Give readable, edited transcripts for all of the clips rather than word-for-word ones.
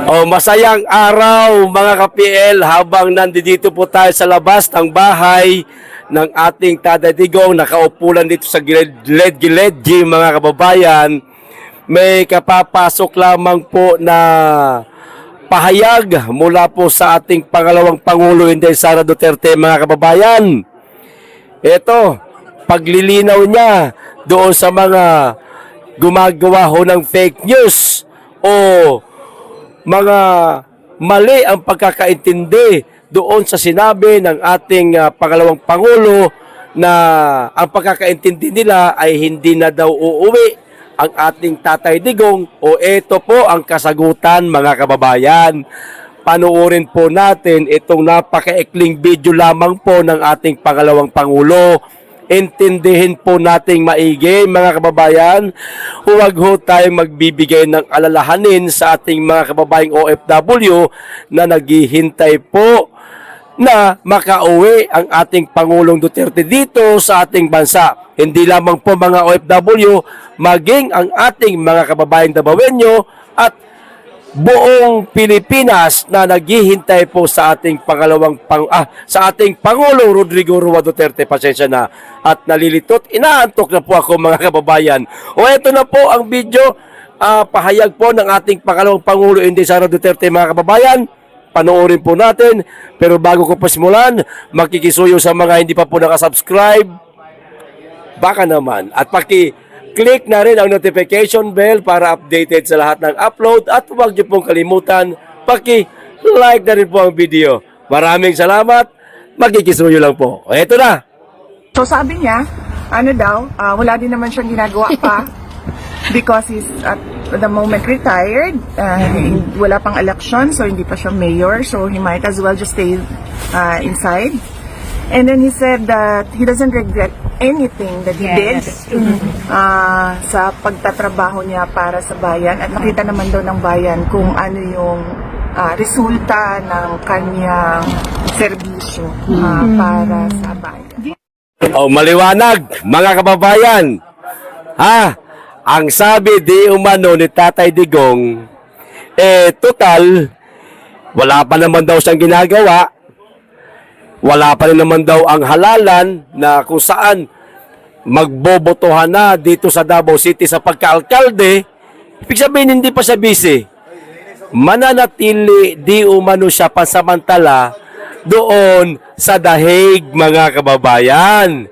Oh, masayang araw mga ka-PL habang nandito po tayo sa labas ng bahay ng ating Tatay Digong. Nakaupulan dito sa gilid-gilid mga kababayan. May kapapasok lamang po na pahayag mula po sa ating pangalawang Pangulo Inday Sara Duterte mga kababayan. Ito, paglilinaw niya doon sa mga gumagawa ho ng fake news o mga mali ang pagkakaintindi doon sa sinabi ng ating pangalawang Pangulo na ang pagkakaintindi nila ay hindi na daw uuwi ang ating Tatay Digong. O ito po ang kasagutan mga kababayan. Panoorin po natin itong napakaikling video lamang po ng ating pangalawang Pangulo. Intindihin po nating maigi mga kababayan. Huwag ho tayong magbibigay ng alalahanin sa ating mga kababayang OFW na naghihintay po na makauwi ang ating Pangulong Duterte dito sa ating bansa. Hindi lamang po mga OFW, maging ang ating mga kababayang Dabawenyo at buong Pilipinas na naghihintay po sa ating sa ating Pangulo Rodrigo Roa Duterte. Pasensya na at nalilitot. Inaantok na po ako mga kababayan. O ito na po ang video, pahayag po ng ating pangalawang Pangulo Inday Sara Duterte mga kababayan. Panoorin po natin. Pero bago ko pa simulan, makikisuyo sa mga hindi pa po nakasubscribe. Baka naman. At click na rin ang notification bell para updated sa lahat ng upload at huwag niyo pong kalimutan, like na rin po ang video. Maraming salamat, magkikisuyo lang po. O eto na. So sabi niya, wala din naman siyang ginagawa pa because he's at the moment retired, wala pang election so hindi pa siya mayor, so he might as well just stay inside. And then he said that he doesn't regret anything that he did sa pagtatrabaho niya para sa bayan at nakita naman daw ng bayan kung ano yung resulta ng kanyang serbisyo para sa bayan. O maliwanag mga kababayan. Ang sabi di umano ni Tatay Digong, total wala pa naman daw siyang ginagawa. Wala pa rin naman daw ang halalan na kung saan magbobotohan na dito sa Davao City sa pagka-alkalde. Ibig sabihin, hindi pa siya busy. Mananatili di umano siya pansamantala doon sa dahig mga kababayan.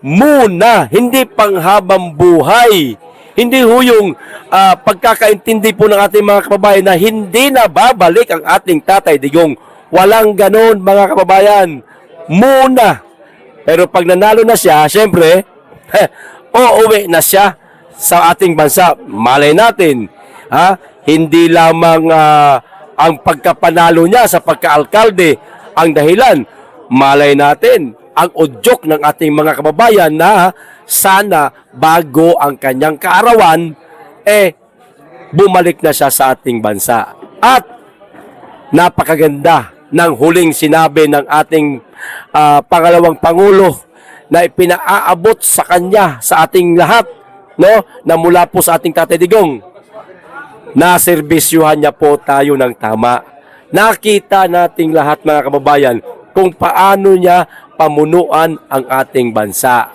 Muna, hindi panghabang buhay. Hindi ho yung pagkakaintindi po ng ating mga kababayan na hindi na babalik ang ating Tatay Digong. Walang ganon mga kababayan. Muna. Pero pag nanalo na siya, syempre, uuwi na siya sa ating bansa. Malay natin, hindi lamang ang pagkapanalo niya sa pagka-alkalde ang dahilan. Malay natin, ang udyok ng ating mga kababayan na sana bago ang kanyang kaarawan, bumalik na siya sa ating bansa. At napakaganda ng huling sinabi ng ating pangalawang Pangulo na ipinaaabot sa kanya, sa ating lahat, no, na mula po sa ating Tatay Digong, na serbisyuhan niya po tayo ng tama. Nakita nating lahat mga kababayan kung paano niya pamunuan ang ating bansa.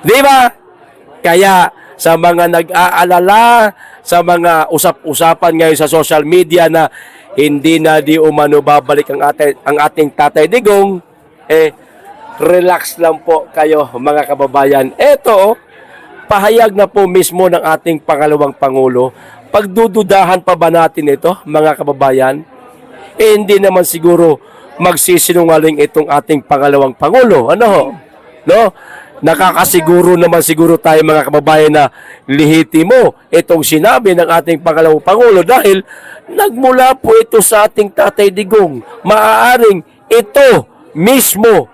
Di ba? Kaya sa mga nag-aalala, sa mga usap-usapan ngayon sa social media na hindi na di umano babalik ang ating Tatay Digong, relax lang po kayo mga kababayan. Ito, pahayag na po mismo ng ating pangalawang Pangulo. Pagdududahan pa ba natin ito mga kababayan? Hindi naman siguro magsisinungaling itong ating pangalawang Pangulo. Ano? No? Nakakasiguro naman siguro tayo mga kababayan na lihitimo itong sinabi ng ating pangalawang Pangulo dahil nagmula po ito sa ating Tatay Digong. Maaaring ito mismo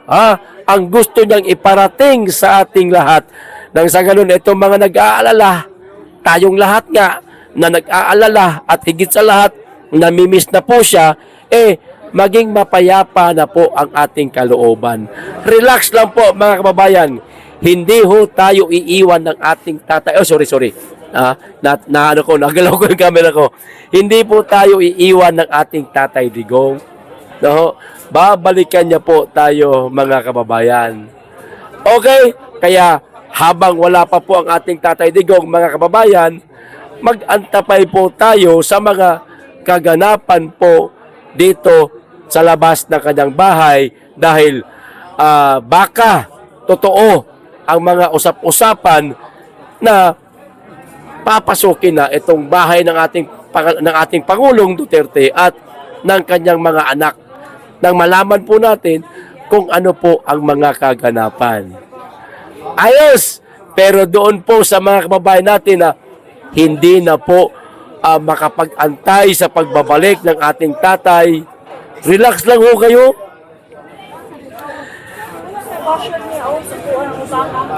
ang gusto niyang iparating sa ating lahat. Nang sa ganun, itong mga nag-aalala, tayong lahat nga na nag-aalala at higit sa lahat, namimiss na po siya, maging mapayapa na po ang ating kalooban. Relax lang po mga kababayan. Hindi ho tayo iiwan ng ating tatay. Ano ko, nagalaw ko yung camera ko. Hindi po tayo iiwan ng ating Tatay Digong. No? Babalikan niya po tayo, mga kababayan. Okay? Kaya habang wala pa po ang ating Tatay Digong, mga kababayan, mag-antapay po tayo sa mga kaganapan po dito sa labas ng kanyang bahay dahil baka totoo ang mga usap-usapan na papasukin na itong bahay ng ating Pangulong Duterte at ng kanyang mga anak nang malaman po natin kung ano po ang mga kaganapan. Ayos! Pero doon po sa mga kababayan natin na hindi na po makapag-antay sa pagbabalik ng ating tatay, relax lang ho kayo.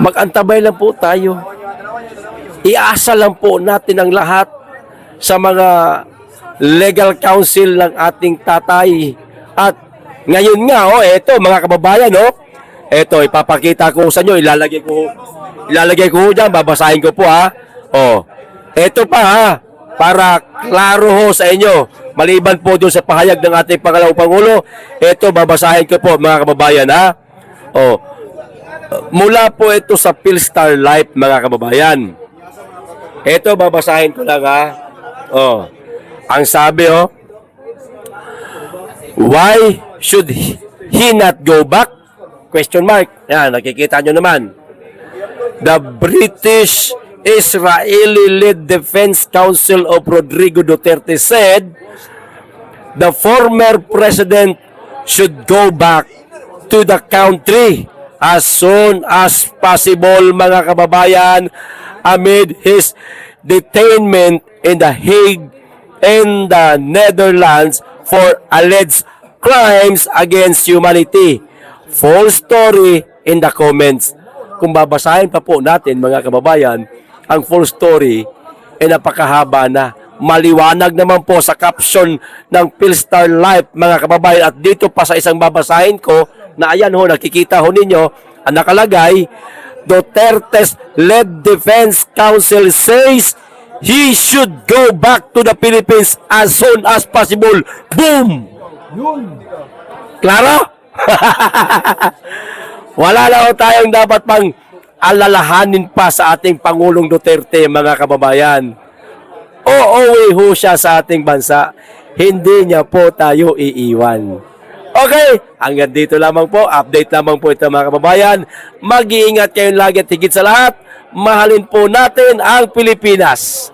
Mag-antabay lang po tayo. Iasa lang po natin ang lahat sa mga legal counsel ng ating tatay. At ngayon nga, eto mga kababayan, eto, ipapakita ko sa inyo, ilalagay ko dyan, babasahin ko po ha. Eto pa ha, para klaro ho sa inyo. Maliban po doon sa pahayag ng ating pangalawang Pangulo, eto babasahin ko po mga kababayan ha. Mula po ito sa Philstar Life mga kababayan. Ito babasahin ko lang ha. Ang sabi why should he not go back? Question mark. Yan, nakikita nyo naman. The British Israeli-led Defense Council of Rodrigo Duterte said the former president should go back to the country as soon as possible, mga kababayan, amid his detainment in The Hague and the Netherlands for alleged crimes against humanity. Full story in the comments. Kung babasahin pa po natin, mga kababayan, ang full story ay napakahaba na. Maliwanag naman po sa caption ng Philstar Life, mga kababayan. At dito pa sa isang babasahin ko, na ayan ho, nakikita ho ninyo, ang nakalagay, Duterte's led Defense Council says he should go back to the Philippines as soon as possible. Boom! Klaro? Wala na ho tayong dapat pang alalahanin pa sa ating Pangulong Duterte, mga kababayan. Uuwi ho siya sa ating bansa. Hindi niya po tayo iiwan. Okay, hanggang dito lamang po. Update lamang po ito, mga kababayan. Mag-iingat kayo lagi at higit sa lahat. Mahalin po natin ang Pilipinas.